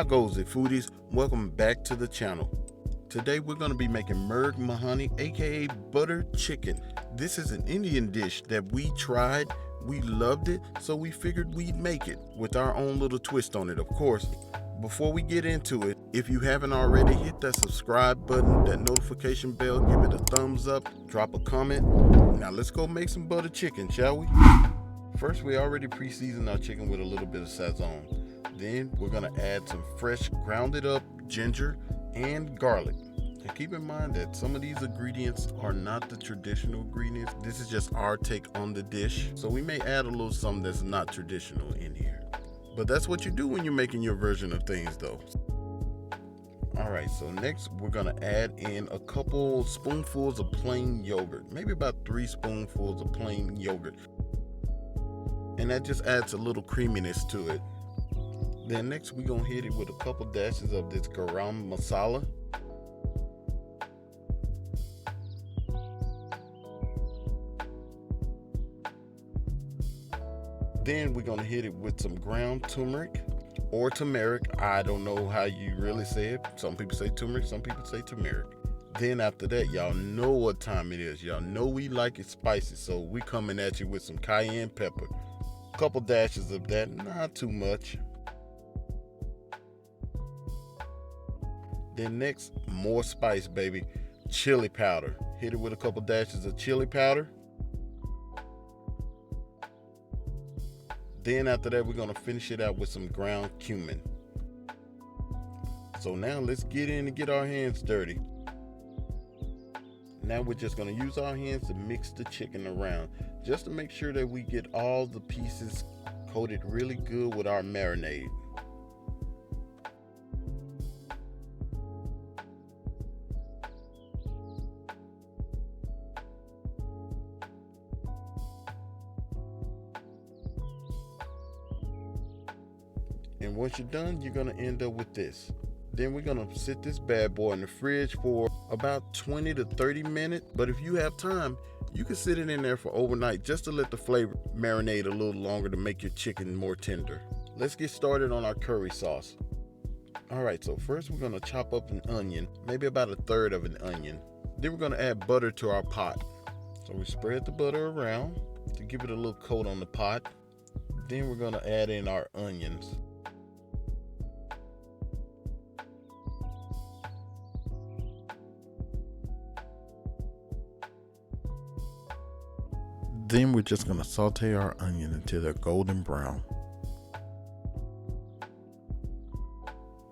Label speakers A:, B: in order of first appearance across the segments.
A: How goes it, foodies? Welcome back to the channel. Today we're going to be making Murgh Makhani, aka butter chicken. This is an Indian dish that we tried, we loved it, so we figured we'd make it with our own little twist on it, of course. Before we get into it, if you haven't already, hit that subscribe button, that notification bell, give it a thumbs up, drop a comment. Now let's go make some butter chicken, shall we? First, we already pre-seasoned our chicken with a little bit of sazon. Then we're gonna add some fresh grounded up ginger and garlic. And keep in mind that some of these ingredients are not the traditional ingredients. This is just our take on the dish. So we may add a little something that's not traditional in here. But that's what you do when you're making your version of things though. Alright, so next we're gonna add in a couple spoonfuls of plain yogurt. Maybe about 3 spoonfuls of plain yogurt. And that just adds a little creaminess to it. Then next we're gonna hit it with a couple dashes of this garam masala. Then we're gonna hit it with some ground turmeric or turmeric. I don't know how you really say it. Some people say turmeric, some people say turmeric. Then after that, y'all know what time it is. Y'all know we like it spicy, so we coming at you with some cayenne pepper. A couple dashes of that, not too much. Then next, more spice, baby. Chili powder. Hit it with a couple dashes of chili powder. Then after that, we're gonna finish it out with some ground cumin. So now let's get in and get our hands dirty. Now we're just gonna use our hands to mix the chicken around, just to make sure that we get all the pieces coated really good with our marinade. And once you're done, you're gonna end up with this. Then we're gonna sit this bad boy in the fridge for about 20 to 30 minutes. But if you have time, you can sit it in there for overnight just to let the flavor marinate a little longer to make your chicken more tender. Let's get started on our curry sauce. All right, so first we're gonna chop up an onion, maybe about 1/3 of an onion. Then we're gonna add butter to our pot. So we spread the butter around to give it a little coat on the pot. Then we're gonna add in our onions. Then we're just gonna saute our onion until they're golden brown.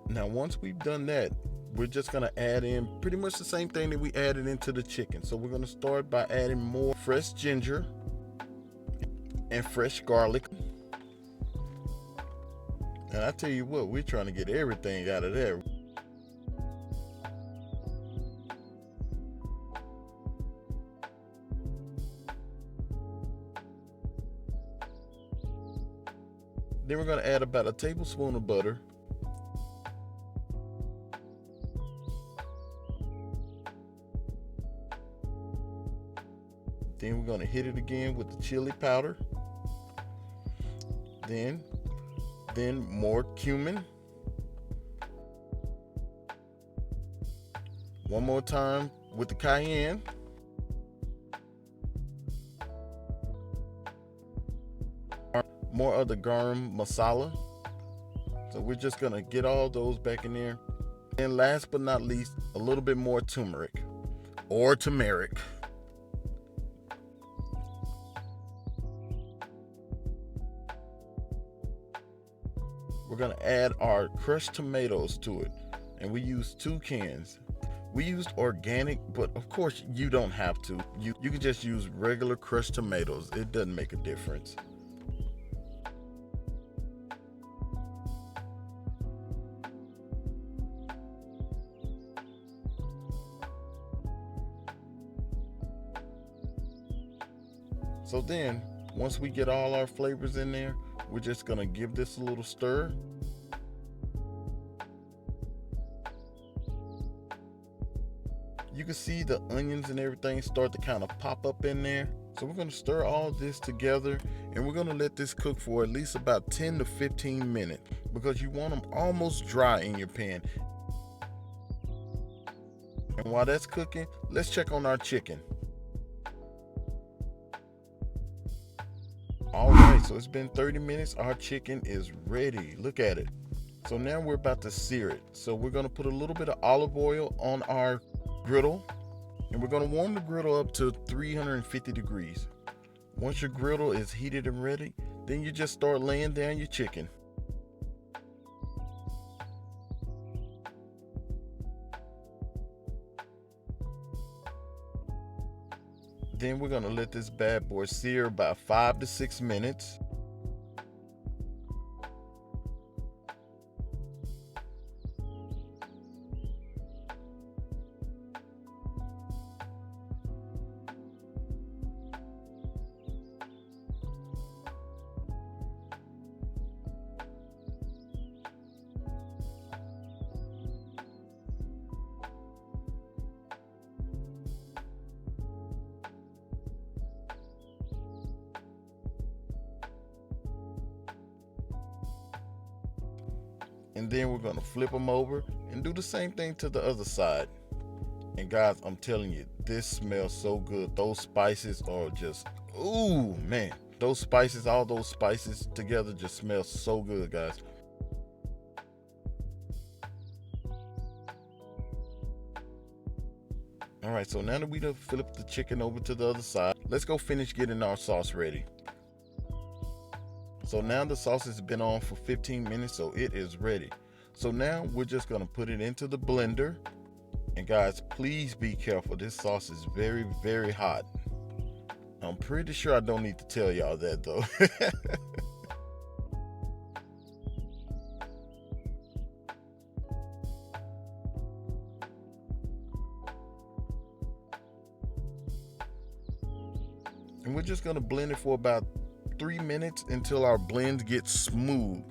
A: Now once we've done that, we're just gonna add in pretty much the same thing that we added into the chicken. So we're gonna start by adding more fresh ginger and fresh garlic. And I tell you what, we're trying to get everything out of there. Then we're going to add about 1 tablespoon of butter. Then we're going to hit it again with the chili powder. Then more cumin. One more time with the cayenne. More of the garam masala. So we're just gonna get all those back in there. And last but not least, a little bit more turmeric or turmeric. We're gonna add our crushed tomatoes to it, and we used 2 cans. We used organic, but of course you don't have to. You can just use regular crushed tomatoes. It doesn't make a difference. So then, once we get all our flavors in there, we're just gonna give this a little stir. You can see the onions and everything start to kind of pop up in there. So we're going to stir all this together, and we're going to let this cook for at least about 10 to 15 minutes because you want them almost dry in your pan. And while that's cooking, let's check on our chicken. All right, so it's been 30 minutes. Our chicken is ready. Look at it. So now we're about to sear it. So we're going to put a little bit of olive oil on our griddle, and we're going to warm the griddle up to 350 degrees. Once your griddle is heated and ready, then you just start laying down your chicken. Then we're going to let this bad boy sear about 5 to 6 minutes. And then we're going to flip them over and do the same thing to the other side. And guys, I'm telling you, this smells so good. Those spices are just, ooh, man. Those spices, all those spices together just smell so good, guys. All right, so now that we done flipped the chicken over to the other side, let's go finish getting our sauce ready. So now the sauce has been on for 15 minutes, so it is ready. So now we're just gonna put it into the blender. And guys, please be careful. This sauce is very, very hot. I'm pretty sure I don't need to tell y'all that though. And we're just gonna blend it for about 3 minutes until our blend gets smooth.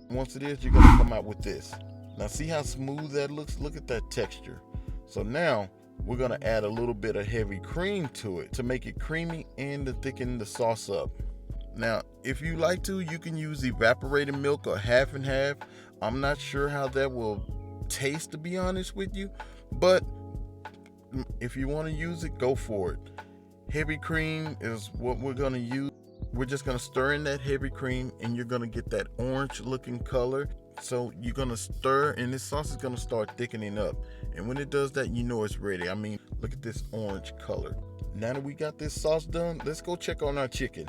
A: Once it is, you're gonna come out with this. Now see how smooth that looks? Look at that texture. So now we're gonna add a little bit of heavy cream to it to make it creamy and to thicken the sauce up. Now, if you like to, you can use evaporated milk or half and half. I'm not sure how that will taste, to be honest with you, but if you want to use it, go for it. Heavy cream is what we're going to use. We're just going to stir in that heavy cream, and you're going to get that orange looking color. So you're going to stir, and this sauce is going to start thickening up, and when it does that, you know it's ready. I mean, look at this orange color. Now that we got this sauce done, let's go check on our chicken.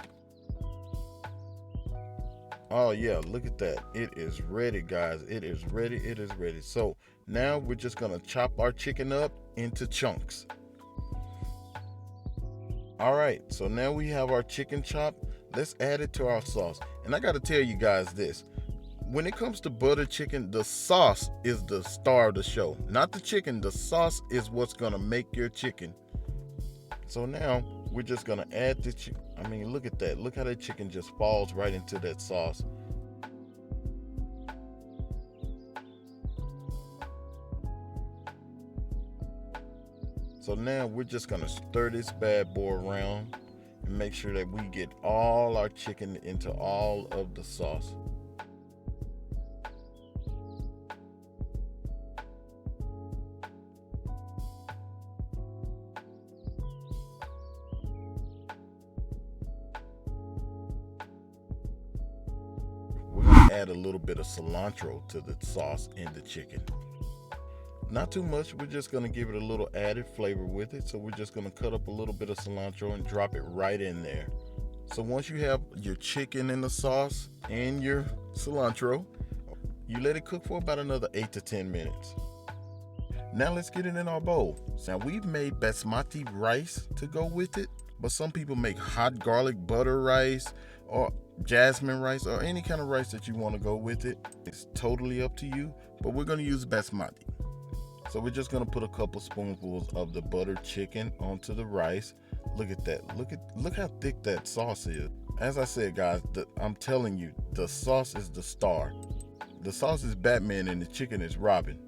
A: Oh yeah, look at that. It is ready, guys. It is ready. It is ready. So now we're just gonna chop our chicken up into chunks. All right, so now we have our chicken chopped. Let's add it to our sauce. And I gotta tell you guys this. When it comes to butter chicken, the sauce is the star of the show. Not the chicken, the sauce is what's gonna make your chicken. So now we're just gonna add the chicken. I mean, look at that. Look how that chicken just falls right into that sauce. So now we're just gonna stir this bad boy around and make sure that we get all our chicken into all of the sauce. We're gonna add a little bit of cilantro to the sauce and the chicken. Not too much, we're just gonna give it a little added flavor with it. So we're just gonna cut up a little bit of cilantro and drop it right in there. So once you have your chicken in the sauce and your cilantro, you let it cook for about another 8 to 10 minutes. Now let's get it in our bowl. Now we've made basmati rice to go with it, but some people make hot garlic butter rice or jasmine rice or any kind of rice that you want to go with it. It's totally up to you, but we're going to use basmati. So we're just going to put a couple spoonfuls of the buttered chicken onto the rice. Look at that. Look how thick that sauce is. As I said, guys, I'm telling you, the sauce is the star. The sauce is Batman and the chicken is Robin.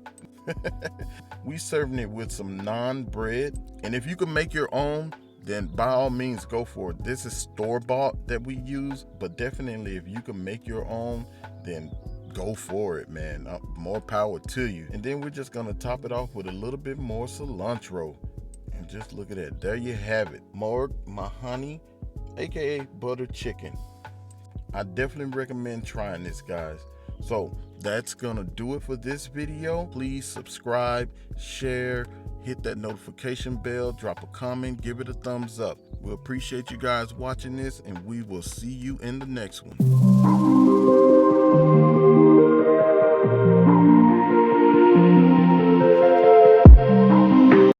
A: We serving it with some naan bread, and if you can make your own, then by all means go for it. This is store-bought that we use, but definitely if you can make your own, then go for it, man. More power to you. And then we're just gonna top it off with a little bit more cilantro. And just look at that. There you have it. Murgh Makhani, aka butter chicken. I definitely recommend trying this, guys. So that's gonna do it for this video. Please subscribe, share, hit that notification bell, drop a comment, give it a thumbs up. We appreciate you guys watching this, and we will see you in the next one.